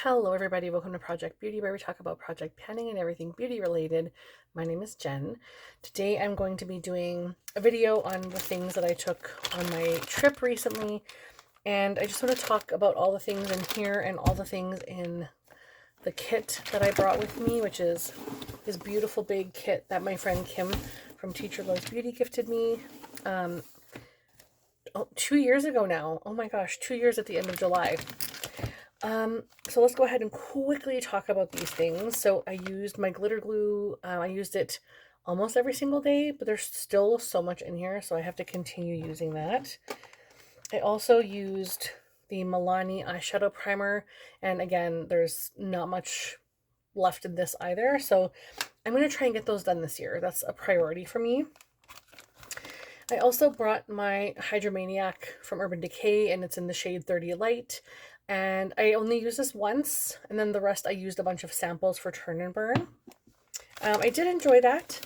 Hello everybody, welcome to Project Beauty, where we talk about project planning and everything beauty related. My name is Jen. Today I'm going to be doing a video on the things that I took on my trip recently, and I just want to talk about all the things in here and all the things in the kit that I brought with me, which is this beautiful big kit that my friend Kim from Teacher Loves Beauty gifted me 2 years ago now. Oh my gosh, 2 years at the end of July. So let's go ahead and quickly talk about these things. So I used my glitter glue. I used it almost every single day, but there's still so much in here, so I have to continue using that. I also used the Milani eyeshadow primer, and again, there's not much left in this either, so I'm going to try and get those done this year. That's a priority for me. I also brought my Hydromaniac from Urban Decay, and it's in the shade 30 Light. And I only used this once, and then the rest I used a bunch of samples for Turn and Burn. I did enjoy that,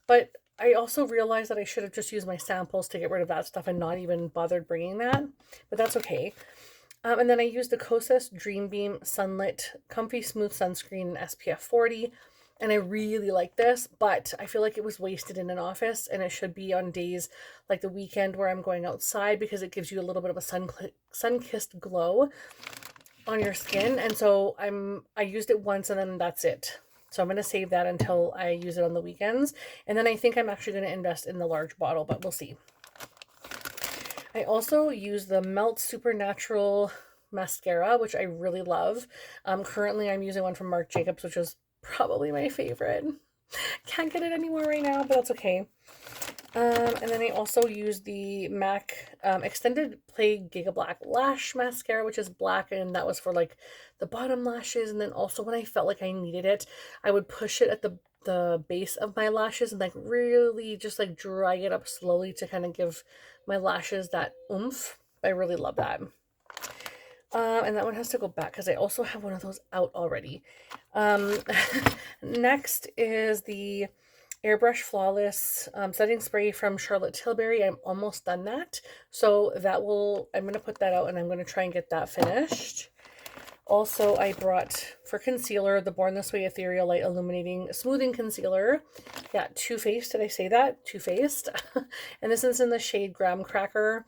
but I also realized that I should have just used my samples to get rid of that stuff and not even bothered bringing that, but that's okay. And then I used the Kosas Dream Beam Sunlit Comfy Smooth Sunscreen SPF 40. And I really like this, but I feel like it was wasted in an office, and it should be on days like the weekend where I'm going outside, because it gives you a little bit of a sun-kissed glow on your skin. And so I used it once and then that's it. So I'm going to save that until I use it on the weekends. And then I think I'm actually going to invest in the large bottle, but we'll see. I also use the Melt Supernatural mascara, which I really love. Currently I'm using one from Marc Jacobs, which is probably my favorite. Can't get it anymore right now, but that's okay. And then I also use the MAC Extended Play Giga Black Lash Mascara, which is black, and that was for like the bottom lashes. And then also when I felt like I needed it, I would push it at the base of my lashes and like really just like drag it up slowly to kind of give my lashes that oomph. I really love that. And that one has to go back because I also have one of those out already. Next is the Airbrush Flawless setting spray from Charlotte Tilbury. I'm almost done that. So I'm going to put that out and I'm going to try and get that finished. Also, I brought for concealer the Born This Way Ethereal Light Illuminating Smoothing Concealer. Yeah, Too Faced. Did I say that? Too Faced. And this is in the shade Graham Cracker.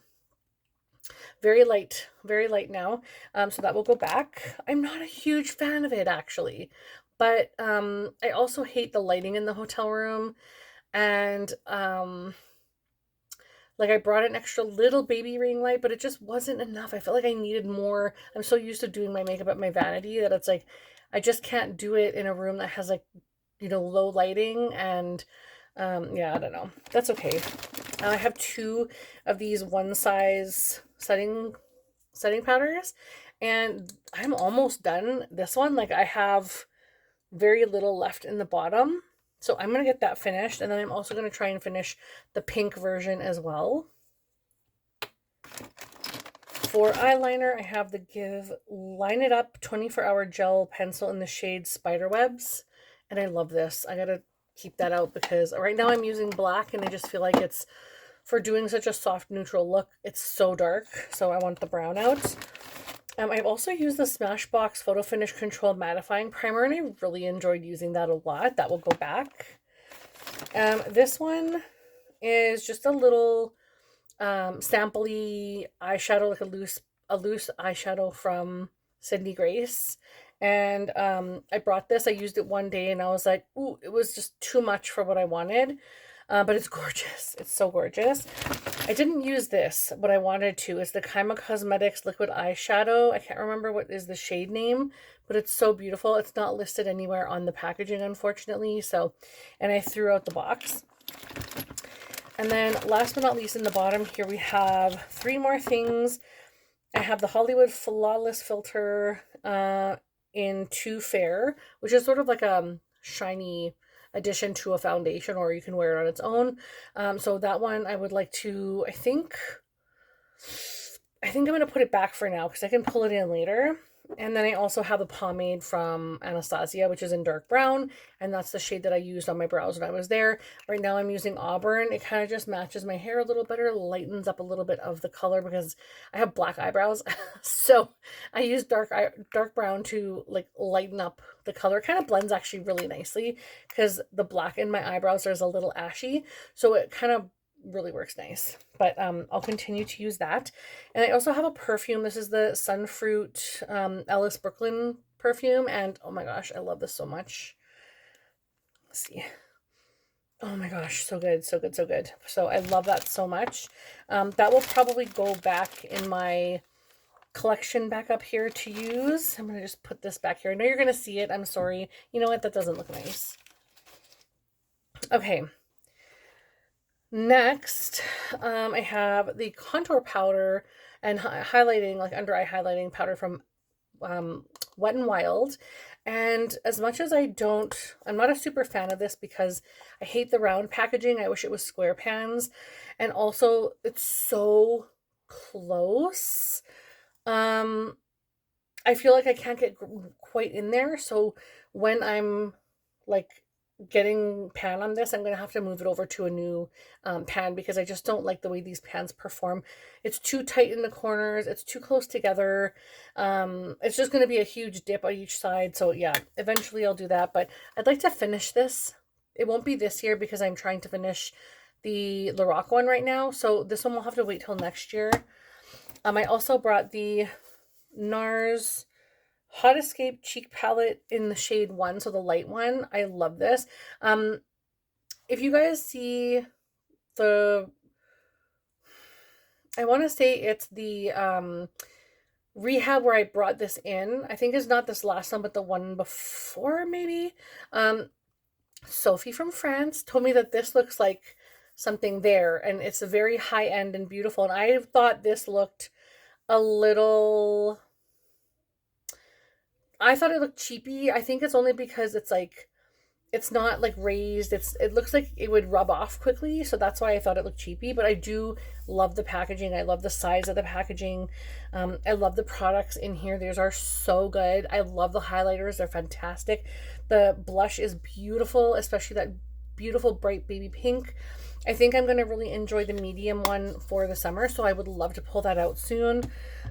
Very light now. So that will go back. I'm not a huge fan of it actually, but I also hate the lighting in the hotel room, and like I brought an extra little baby ring light, but it just wasn't enough. I felt like I needed more. I'm so used to doing my makeup at my vanity that it's like I just can't do it in a room that has like, low lighting, and yeah, I don't know. That's okay. I have two of these one size setting powders, and I'm almost done this one. Like I have very little left in the bottom, so I'm gonna get that finished, and then I'm also gonna try and finish the pink version as well. For eyeliner, I have the Give Line It Up 24-hour gel pencil in the shade Spiderwebs, and I love this. I gotta keep that out because right now I'm using black, and I just feel like it's, for doing such a soft neutral look, it's so dark, so I want the brown out. I've also used the Smashbox Photo Finish Control Mattifying Primer, and I really enjoyed using that a lot. That will go back. This one is just a little sampley eyeshadow, like a loose eyeshadow from Sydney Grace. And I brought this. I used it one day, and I was like, ooh, it was just too much for what I wanted. But it's gorgeous. It's so gorgeous. I didn't use this, but I wanted to. It's the Kaima Cosmetics Liquid Eyeshadow. I can't remember what is the shade name, but it's so beautiful. It's not listed anywhere on the packaging, unfortunately. So, and I threw out the box. And then last but not least, in the bottom here, we have three more things. I have the Hollywood Flawless Filter in Too Fair, which is sort of like a shiny addition to a foundation, or you can wear it on its own. So that one I would like to, I think I'm going to put it back for now because I can pull it in later. And then I also have the pomade from Anastasia, which is in dark brown. And that's the shade that I used on my brows when I was there. Right now I'm using Auburn. It kind of just matches my hair a little better, lightens up a little bit of the color because I have black eyebrows. So I use dark brown to like lighten up the color. It kind of blends actually really nicely because the black in my eyebrows is a little ashy. So it kind of really works nice. But I'll continue to use that. And I also have a perfume. This is the Sunfruit Ellis Brooklyn perfume. And oh my gosh, I love this so much. Let's see. Oh my gosh, so good, so good, so good. So I love that so much. That will probably go back in my collection back up here to use. I'm going to just put this back here. I know you're going to see it. I'm sorry. You know what? That doesn't look nice. Okay. Next, I have the contour powder and highlighting, like under eye highlighting powder from Wet n Wild. And as much as I'm not a super fan of this because I hate the round packaging. I wish it was square pans. And also it's so close. I feel like I can't get quite in there. So when I'm like getting pan on this, I'm going to have to move it over to a new pan because I just don't like the way these pans perform. It's too tight in the corners. It's too close together. It's just going to be a huge dip on each side. So yeah, eventually I'll do that, but I'd like to finish this. It won't be this year because I'm trying to finish the Lorac one right now. So this one will have to wait till next year. I also brought the NARS Hot Escape Cheek Palette in the shade 1, so the light one. I love this. If you guys see I want to say it's the rehab where I brought this in. I think it's not this last one, but the one before maybe. Sophie from France told me that this looks like something there, and it's a very high end and beautiful. And I thought this looked a little... I thought it looked cheapy. I think it's only because it's like, it's not like raised. It looks like it would rub off quickly. So that's why I thought it looked cheapy. But I do love the packaging. I love the size of the packaging. I love the products in here. These are so good. I love the highlighters. They're fantastic. The blush is beautiful, especially that beautiful bright baby pink. I think I'm going to really enjoy the medium one for the summer. So I would love to pull that out soon.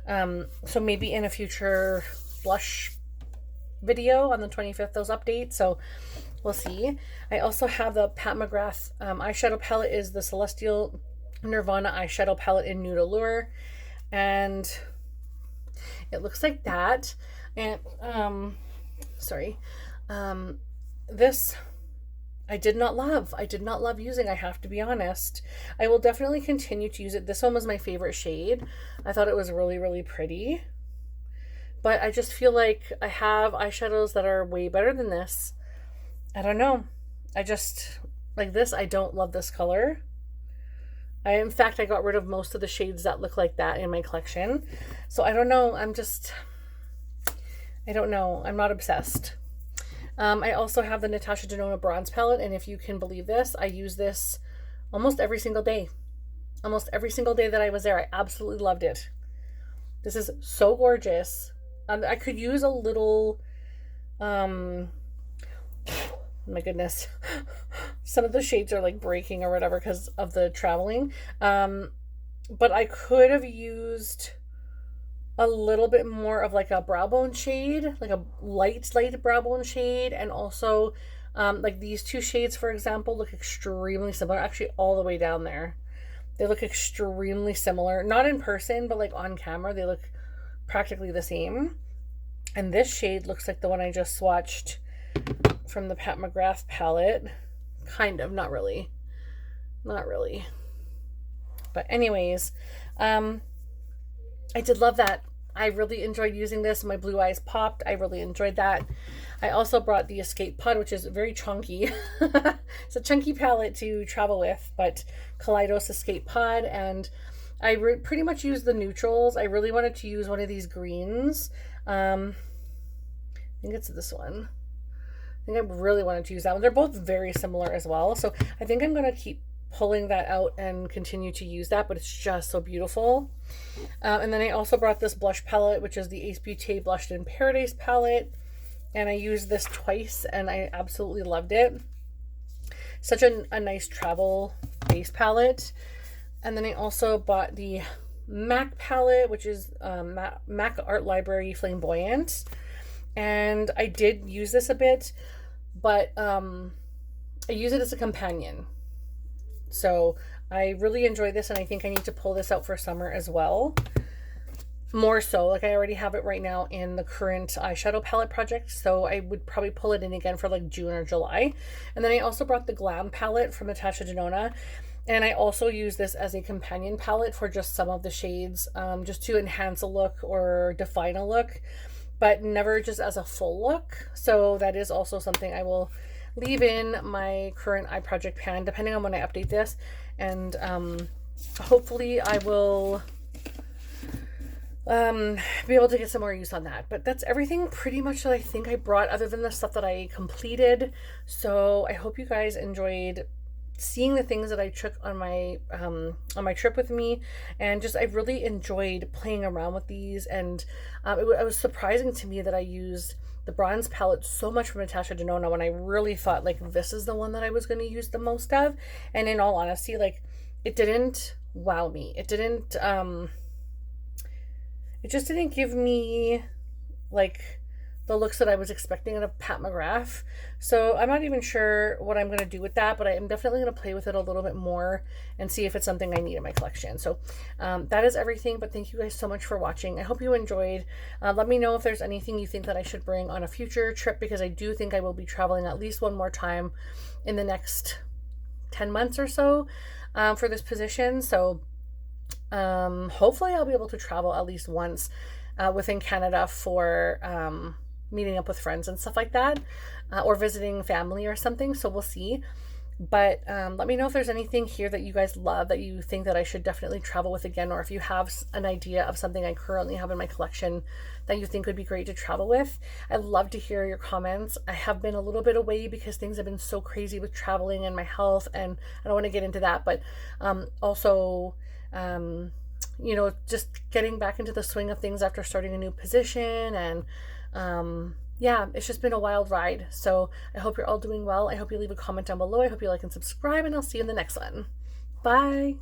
So maybe in a future blush video on the 25th, those updates. So we'll see. I also have the Pat McGrath eyeshadow palette. Is the Celestial Nirvana eyeshadow palette in Nude Allure, and it looks like that. And this I did not love using, I have to be honest. I will definitely continue to use it. This one was my favorite shade. I thought it was really, really pretty. But I just feel like I have eyeshadows that are way better than this. I don't know. I just, like this, I don't love this color. In fact, I got rid of most of the shades that look like that in my collection. So I don't know. I don't know. I'm not obsessed. I also have the Natasha Denona bronze palette. And if you can believe this, I use this almost every single day. Almost every single day that I was there. I absolutely loved it. This is so gorgeous. I could use a little, my goodness, some of the shades are like breaking or whatever because of the traveling. But I could have used a little bit more of like a brow bone shade, like a light brow bone shade. And also, like these two shades, for example, look extremely similar, actually all the way down there. They look extremely similar, not in person, but like on camera, they look practically the same. And this shade looks like the one I just swatched from the Pat McGrath palette. Kind of, not really. Not really. But anyways, I did love that. I really enjoyed using this. My blue eyes popped. I really enjoyed that. I also brought the Escape Pod, which is very chunky. It's a chunky palette to travel with, but Kaleidos Escape Pod. And I pretty much used the neutrals. I really wanted to use one of these greens. I think it's this one. I think I really wanted to use that one. They're both very similar as well. So I think I'm going to keep pulling that out and continue to use that, but it's just so beautiful. And then I also brought this blush palette, which is the Ace Beauté Blushed in Paradise palette. And I used this twice and I absolutely loved it. Such a nice travel base palette. And then I also bought the MAC palette, which is MAC Art Library Flamboyant. And I did use this a bit, but I use it as a companion. So I really enjoy this, and I think I need to pull this out for summer as well. More so, like I already have it right now in the current eyeshadow palette project, so I would probably pull it in again for like June or July. And then I also brought the Glam palette from Natasha Denona, and I also use this as a companion palette for just some of the shades, just to enhance a look or define a look, but never just as a full look. So that is also something I will leave in my current eye project pan, depending on when I update this, and hopefully I will be able to get some more use on that. But that's everything pretty much that I think I brought, other than the stuff that I completed. So I hope you guys enjoyed seeing the things that I took on my trip with me, and just I really enjoyed playing around with these. And it was surprising to me that I used the bronze palette so much from Natasha Denona when I really thought like this is the one that I was going to use the most of. And in all honesty, like it didn't wow me. It just didn't give me like the looks that I was expecting out of Pat McGrath. So I'm not even sure what I'm going to do with that, but I am definitely going to play with it a little bit more and see if it's something I need in my collection. So that is everything, but thank you guys so much for watching. I hope you enjoyed. Let me know if there's anything you think that I should bring on a future trip, because I do think I will be traveling at least one more time in the next 10 months or so for this position. So hopefully I'll be able to travel at least once within Canada for meeting up with friends and stuff like that, or visiting family or something. So we'll see. But let me know if there's anything here that you guys love that you think that I should definitely travel with again, or if you have an idea of something I currently have in my collection that you think would be great to travel with. I'd love to hear your comments. I have been a little bit away because things have been so crazy with traveling and my health, and I don't want to get into that, but also you know, just getting back into the swing of things after starting a new position. And yeah, it's just been a wild ride. So I hope you're all doing well. I hope you leave a comment down below. I hope you like and subscribe, and I'll see you in the next one. Bye.